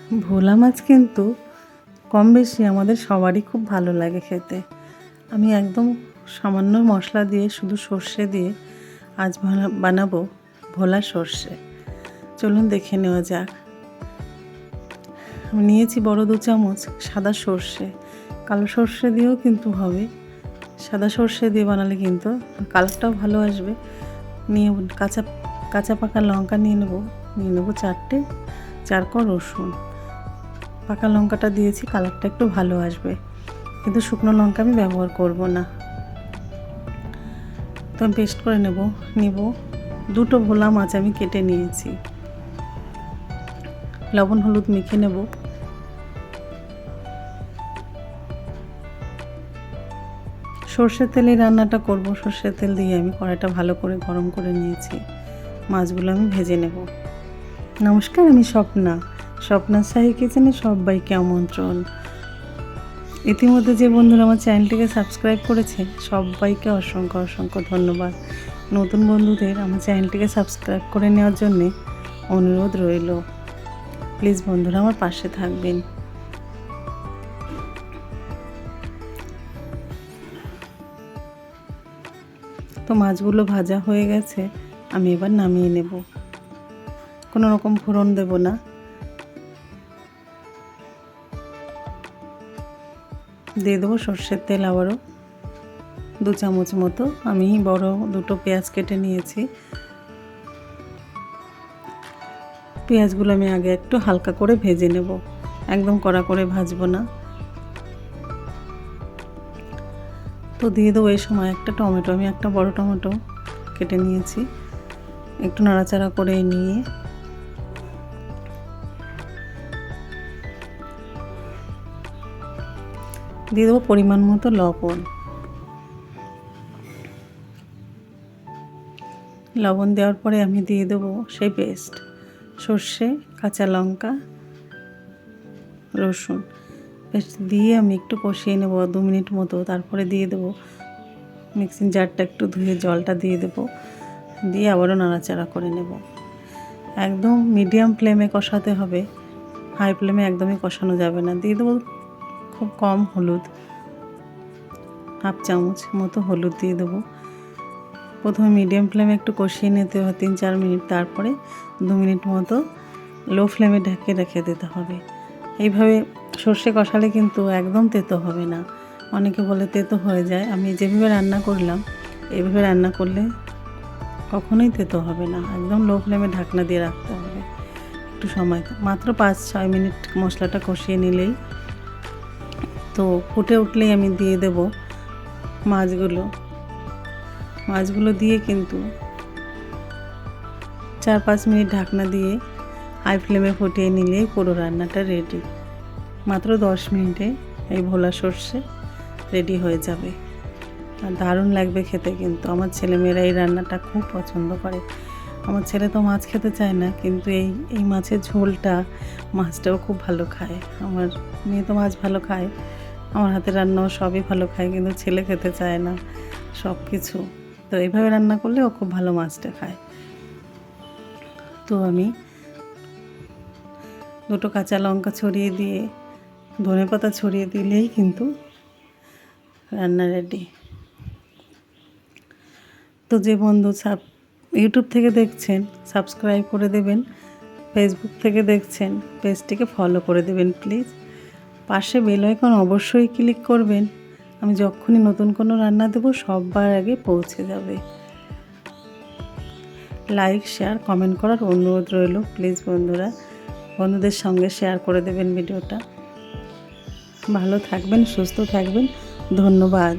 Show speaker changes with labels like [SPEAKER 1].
[SPEAKER 1] ভোলা মাছ কিন্তু কম বেশি আমাদের সবারই খুব ভালো লাগে খেতে। আমি একদম সামান্য মশলা দিয়ে শুধু সর্ষে দিয়ে আজ বানাবো ভোলা সর্ষে। চলুন দেখে নেওয়া যাক। আমি নিয়েছি বড় 2 চামচ সাদা সর্ষে। কালো সর্ষে দিয়েও কিন্তু হবে, সাদা সর্ষে দিয়ে বানালে কিন্তু কালারটাও ভালো আসবে। নিয়ে কাঁচা পাকা লঙ্কা নিয়ে নেবো 4টে, 4 কোয়া রসুন। পাকা লঙ্কাটা দিয়েছি, কালারটা একটু ভালো আসবে, কিন্তু শুকনো লঙ্কা আমি ব্যবহার করব না। তো আমি পেস্ট করে নেব 2টো ভোলা মাছ আমি কেটে নিয়েছি। লবণ হলুদ মেখে নেব। সর্ষের তেলে রান্নাটা করব। সর্ষের তেল দিয়ে আমি কড়াইটা ভালো করে গরম করে নিয়েছি। মাছগুলো আমি ভেজে নেব। নমস্কার, আমি স্বপ্না শাহী কিচেনে সবাইকে আমন্ত্রণ। ইতিমধ্যে যে বন্ধুরা আমার চ্যানেলটিকে সাবস্ক্রাইব করেছে সবাইকে অসংখ্য ধন্যবাদ। নতুন বন্ধুদের আমার চ্যানেলটিকে সাবস্ক্রাইব করে নেওয়ার জন্যে অনুরোধ রইল। প্লিজ বন্ধুরা আমার পাশে থাকবেন। তো মাছগুলো ভাজা হয়ে গেছে, আমি এবার নামিয়ে নেব। কোনো রকম ফোড়ন দেব না। দিয়ে দেবো সর্ষের তেল আবারও 2 চামচ মতো। আমি বড় 2টো পেঁয়াজ কেটে নিয়েছি। পেঁয়াজগুলো আমি আগে একটু হালকা করে ভেজে নেব, একদম কড়া করে ভাজবো না। তো দিয়ে দেবো এই সময় একটা টমেটো। আমি একটা বড় টমেটো কেটে নিয়েছি। একটু নাড়াচাড়া করে নিয়ে দিয়ে দেবো পরিমাণ মতো লবণ। লবণ দেওয়ার পরে আমি দিয়ে দেবো সেই পেস্ট, সর্ষে, কাঁচা লঙ্কা, রসুন পেস্ট দিয়ে আমি একটু কষিয়ে নেব 2 মিনিট মতো। তারপরে দিয়ে দেবো মিক্সিং জারটা একটু ধুয়ে জলটা দিয়ে দেবো, দিয়ে আবারও নাড়াচাড়া করে নেব। একদম মিডিয়াম ফ্লেমে কষাতে হবে, হাই ফ্লেমে একদমই কষানো যাবে না। দিয়ে দেবো খুব কম হলুদ, 1/2 চামচ মতো হলুদ দিয়ে দেবো। প্রথমে মিডিয়াম ফ্লেমে একটু কষিয়ে নিতে হবে 3-4 মিনিট, তারপরে 2 মিনিট মতো লো ফ্লেমে ঢেকে রেখে দিতে হবে। এইভাবে সর্ষে কষালে কিন্তু একদম তেতো হবে না। অনেকে বলে তেতো হয়ে যায়, আমি যেভাবে রান্না করলাম এইভাবে রান্না করলে কখনোই তেতো হবে না। একদম লো ফ্লেমে ঢাকনা দিয়ে রাখতে হবে একটু সময়, মাত্র 5-6 মিনিট মশলাটা কষিয়ে নিলেই। তো ফুটে উঠলেই আমি দিয়ে দেব মাছগুলো দিয়ে কিন্তু 4-5 মিনিট ঢাকনা দিয়ে হাই ফ্লেমে ফুটিয়ে নিলেই পুরো রান্নাটা রেডি। মাত্র 10 মিনিটে এই ভোলা সর্ষে রেডি হয়ে যাবে। আর দারুণ লাগবে খেতে কিন্তু। আমার ছেলেমেয়েরা এই রান্নাটা খুব পছন্দ করে। আমার ছেলে তো মাছ খেতে চায় না, কিন্তু এই মাছের ঝোলটা, মাছটাও খুব ভালো খায়। আমার মেয়ে তো মাছ ভালো খায়, আমার হাতের রান্নাও সবই ভালো খায়, কিন্তু ছেলে খেতে চায় না সব কিছু। তো এইভাবে রান্না করলে ও খুব ভালো মাছটা খায়। তো আমি 2টো কাঁচা লঙ্কা ছড়িয়ে দিয়ে ধনেপাতা ছড়িয়ে দিলেই কিন্তু রান্না রেডি। তো যে বন্ধু ইউটিউব থেকে দেখছেন সাবস্ক্রাইব করে দেবেন, ফেসবুক থেকে দেখছেন পেজটিকে ফলো করে দেবেন প্লিজ। পাশে বেল আইকন অবশ্যই ক্লিক করবেন, আমি যখনই নতুন কোনো রান্না দেবো সবার আগে পৌঁছে যাবে। লাইক, শেয়ার, কমেন্ট করার অনুরোধ রইল। প্লিজ বন্ধুরা বন্ধুদের সঙ্গে শেয়ার করে দেবেন ভিডিওটা। ভালো থাকবেন, সুস্থ থাকবেন, ধন্যবাদ।